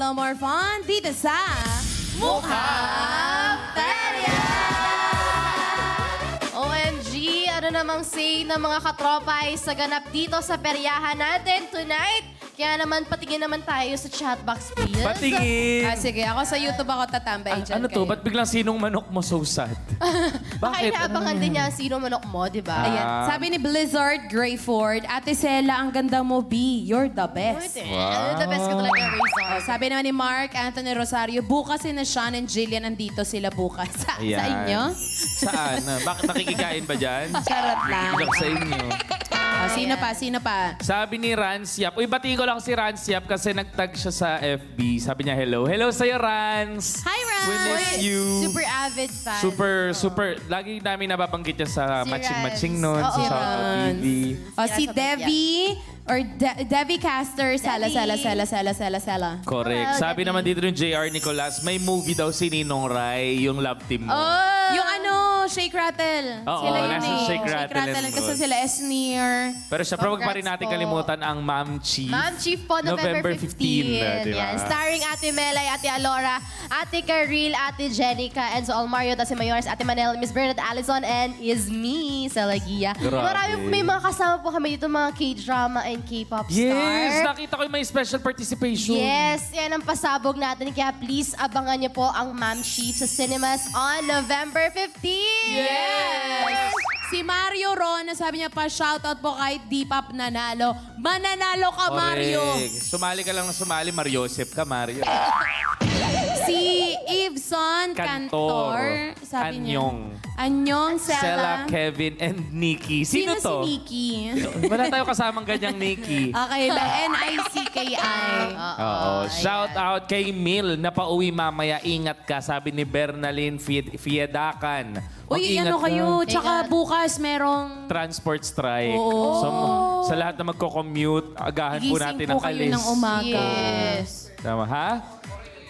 little more fun dito sa Mukhang Perya! OMG, ano namang say ng mga katropa ay sa ganap dito sa peryahan natin tonight. Kaya naman, patingin naman tayo sa chatbox, please. Patingin! Sige, ako sa YouTube ako tatambay dyan. Ano to? Ba't biglang sinong manok mo so sad? Baka inaabangan din niya sino manok mo, di ba? Ayan. Sabi ni Blizzard Grayford, Ate Sela, ang ganda mo, B. You're the best. Wow. The best ko talaga, Razor. Sabi naman ni Mark Anthony Rosario, bukas si na Sean and Jillian nandito sila bukas. Sa inyo? Saan? Bakit nakikikain ba dyan? Charot lang. Joke sa inyo. Sino pa? Sino pa? Sabi ni Rans Yap. Uy, batiin ko lang si Rans Yap kasi nagtag siya sa FB. Sabi niya, hello. Hello sa'yo, Rans. Hi, Rans. We miss you. Super avid fan. Super. Lagi namin nababanggit niya sa Si matching-matching Rans. nun. Oo. Sa Shoutout TV. Si Devi or Devi Caster, Sala. Correct. Sabi naman dito ng JR Nicolas, may movie daw si Ninong Rai, yung love team mo. Yung Shake Rattle. Oo, Sila yun nasa Shake Rattle and kasi Roll. sila Esneer. Pero syempre, wag pa rin Congrats natin po. kalimutan ang Ma'am Chief. Ma'am Chief po, November 15. diba? Yan. Starring Ate Melay, Ate Alora, Ate Karil, Ate Jenica, Enzo Almario, Dasi Mayores, Ate Manel, Miss Bernard Allison, and is me, Salagia. Grabe. May mga kasama po kami dito, mga K-drama and K-pop Yes! star. Nakita ko yung may special participation. Yes, yan ang pasabog natin. Kaya please, abangan niyo po ang Ma'am Chief sa cinemas on November 15. Yes! Si Mario Ron, sabi niya pa, shoutout po kahit di pa nanalo. Mananalo ka, Mario! Correct. Sumali ka lang na sumali. Mariosep ka, Mario. Si Iveson Cantor, sabi Anyong. niya. Anyong, Sela, Sela. Kevin, and Nikki. Sino to? si Nikki? Wala tayo kasamang ganyang Nikki. Okay lang, N-I-C-K-I. Oo. Shout out kay Mil na pauwi mamaya. Ingat ka, sabi ni Bernalyn Fiedakan. Uy, Mag-ingat ano ka. kayo? Tsaka bukas merong... Transport strike. Oo. So, sa lahat na magko-commute, agahan po natin Gising ang po kayo kalis. ng umaga. Yes. Tama, ha?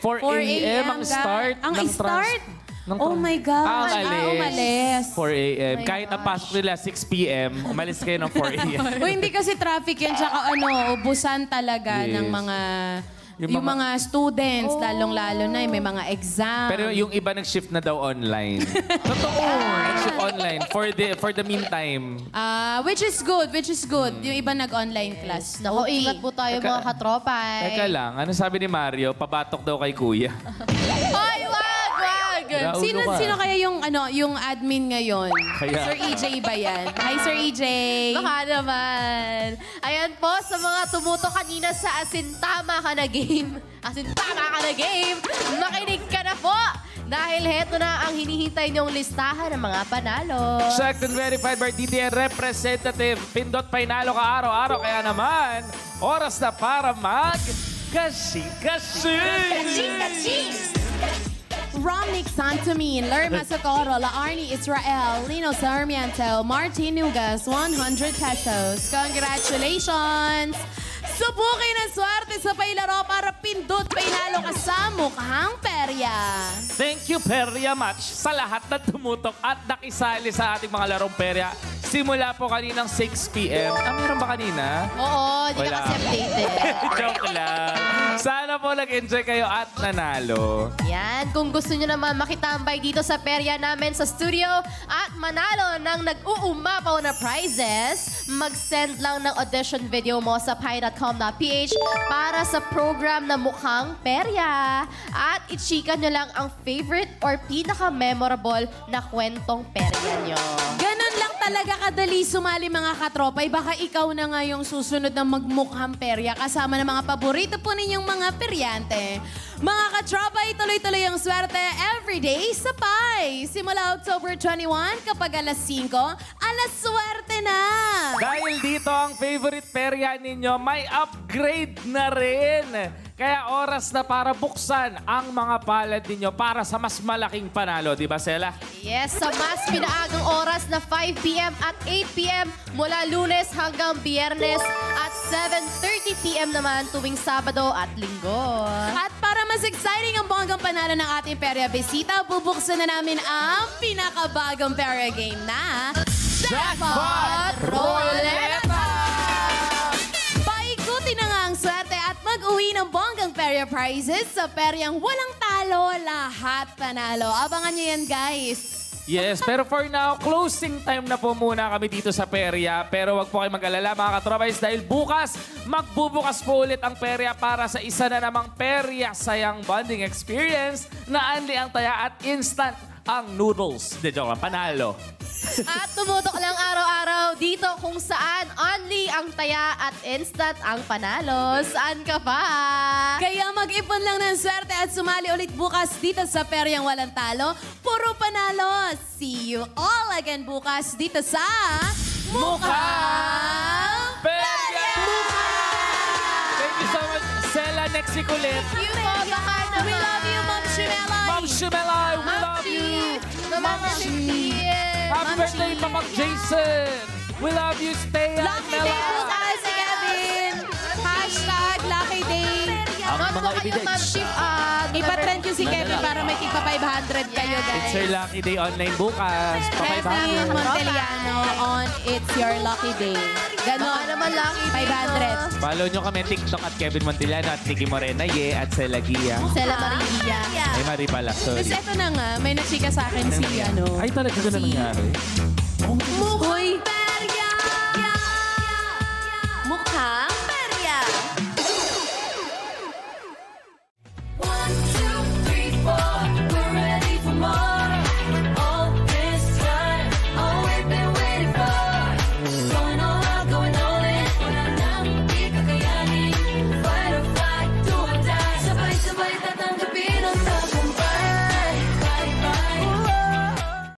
4 4 a.m. ang start. Ang ng start? ng Oh my God. umalis. Umalis. 4 a.m. My Kahit ang pasok nila 6 p.m., umalis kayo ng 4 a.m. Uy, hindi kasi traffic yan. Tsaka ubusan talaga Yes. ng mga... Yung Yung mga- mga students, lalong-lalo na, may mga exam. Pero yung iba nag-shift na daw online. Totoo. Nag-shift online for the meantime. Which is good. Yung iba nag-online class. Naku, ingat po tayo mga katropa. Teka lang, ano sabi ni Mario? Pabatok daw kay Kuya. Hoy, wag! Naulo ka. Sino kaya yung admin ngayon? Kaya- Sir EJ ba yan? Hi, Sir EJ. Baka naman. Ayan po, sa mga tumuto kanina sa Asintama Ka Na Game. Asintama Ka Na Game. Makinig ka na po. Dahil heto na ang hinihintay niyong listahan ng mga panalo. Checked and verified by DTN representative. Pindot Painalo ka araw-araw. Kaya naman, oras na para mag-kasing-kasing! Romnick Santomin, Lerma Socorro, La Arnie Israel, Lino Sarmiento, Martin Nugas, 100 pesos. Congratulations! Subukin ang swerte sa pailaro para pindot painalo ka sa Mukhang Perya. Thank you, Perya Match, sa lahat na tumutok at nakisali sa ating mga larong perya. Simula po kaninang 6 p.m. Meron ba kanina? Oo, di Wala. ka kasi updated. Joke lang. Sana po nag-enjoy kayo at nanalo. Yan, kung gusto nyo naman makitambay dito sa perya namin sa studio at manalo ng nag-uumapaw na prizes, mag-send lang ng audition video mo sa pi.com.ph para sa program na Mukhang Perya. At ichika nyo lang ang favorite or pinaka-memorable na kwentong perya nyo. Ganon lang talaga kadali sumali mga katropay. Baka ikaw na nga yung susunod na magmukhang perya kasama ng mga paborito po ninyong mga peryante. Mga katropay, tuloy-tuloy ang swerte everyday sa PAI. Simula October 21 kapag alas 5, alas swerte na! Dahil dito ang favorite perya ninyo, may upgrade na rin. Kaya oras na para buksan ang mga palad ninyo para sa mas malaking panalo. Di ba, Sela? Yes, sa mas pinaagang oras na 5 p.m. at 8 p.m. mula Lunes hanggang Biyernes at 7:30 p.m. naman tuwing Sabado at Linggo. At para mas exciting ang bonggang panalo ng ating perya bisita, bubuksan na namin ang pinakabagong perya game na Jackpot Roleta! Paikutin na nga ang swerte at mag mag-uwi ng bonggang perya prizes sa peryang walang talo, lahat panalo. Abangan nyo yan, guys. Yes, pero for now, closing time na po muna kami dito sa perya. Pero wag po kayo mag-alala mga katropais dahil bukas, magbubukas po ulit ang perya para sa isa na namang perya sayang bonding experience na only ang taya at instant ang noodles. De joke lang, panalo. At tumutok lang araw-araw dito kung saan only ang taya at instant ang panalo. Saan ka pa? Kaya mag-ipon lang ng swerte at sumali ulit bukas dito sa peryang walang talo. Puro panalo. See you all again bukas dito sa Mukhang Perya! Thank you so much, Sela. Next week ulit. You po, baka naman. We love you, Ma'am Shimela. Ma'am Shimelay, we love you. Ma'am Happy birthday, Papa Jason. We love you. Stay on Lucky day po tayo si Kevin. Hashtag Lucky Day. Ang Ma'am mga po kayo, Ma'am evidence. Chief. Ipatrend nyo si Kevin para may tigpa 500 kayo, guys. It's your lucky day online bukas. Kevin Pa-500. Monteliano on It's Your Lucky Day. Baka Ganon. naman lucky dito. 500. Follow nyo kami TikTok at Kevin Monteliano at Nikki Morena Ye at Sela Gia. Sela Maria. Ay, Mari pala. Sorry. Tapos eto na nga, may nachika sa akin si ano. Ay, talaga na nangyari. Mukhang Perya! Mukha